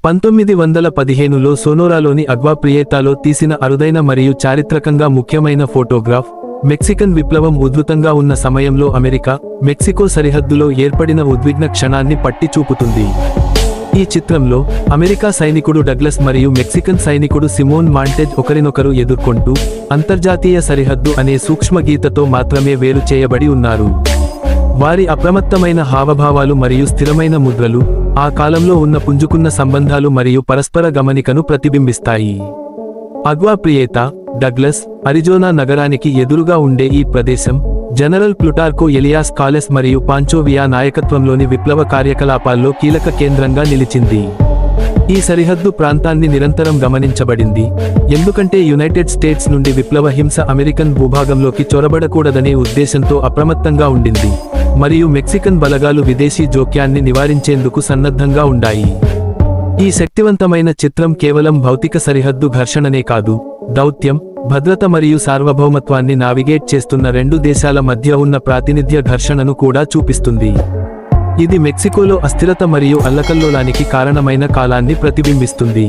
1915లో సోనోరాలోని అగ్వా ప్రియేతాలో తీసిన అరుదైన మరియు చారిత్రకంగా ముఖ్యమైన ఫోటోగ్రాఫ్, మెక్సికన్ విప్లవం ఉధృతంగా ఉన్న సమయంలో అమెరికా, మెక్సికో సరిహద్దులో ఏర్పడిన ఉద్విగ్న క్షణాన్ని పట్టి చూపుతుంది. ఈ చిత్రంలో అమెరికా సైనికుడు డగ్లస్ మరియు మెక్సికన్ సైనికుడు సిమోన్ మాంటెజ్ ఒకరినొకరు ఎదుర్కొంటూ అంతర్జాతీయ సరిహద్దు అనే సూక్ష్మ గీతతో మాత్రమే వేరు చేయబడి ఉన్నారు. వారి అప్రమత్తమైన హావభావాలు మరియు స్థిరమైన ముద్రలు ఆ కాలంలో ఉన్న పుంజుకున్న సంబంధాలు మరియు పరస్పర గమనికను ప్రతిబింబిస్తాయి. అగ్వా ప్రియేతా, డగ్లస్, అరిజోనా నగరానికి ఎదురుగా ఉండే ఈ ప్రదేశం జనరల్ ప్లుటార్కో ఎలియాస్ కాలెస్ మరియు పాంచో వియా నాయకత్వంలోని విప్లవ కార్యకలాపాల్లో కీలక కేంద్రంగా నిలిచింది. ఈ సరిహద్దు ప్రాంతాన్ని నిరంతరం గమనించబడింది, ఎందుకంటే యునైటెడ్ స్టేట్స్ నుండి విప్లవ హింస అమెరికన్ భూభాగంలోకి చొరబడకూడదనే ఉద్దేశంతో అప్రమత్తంగా ఉండింది, మరియు మెక్సికన్ బలగాలు విదేశీ జోక్యాన్ని నివారించేందుకు సన్నద్ధంగా ఉండాయి. ఈ శక్తివంతమైన చిత్రం కేవలం భౌతిక సరిహద్దు ఘర్షణనే కాదు, దౌత్యం, భద్రత మరియు సార్వభౌమత్వాన్ని నావిగేట్ చేస్తున్న రెండు దేశాల మధ్య ఉన్న ప్రాతినిధ్య ఘర్షణను కూడా చూపిస్తుంది. ఇది మెక్సికోలో అస్థిరత మరియు అల్లకల్లోలానికి కారణమైన కాలాన్ని ప్రతిబింబిస్తుంది.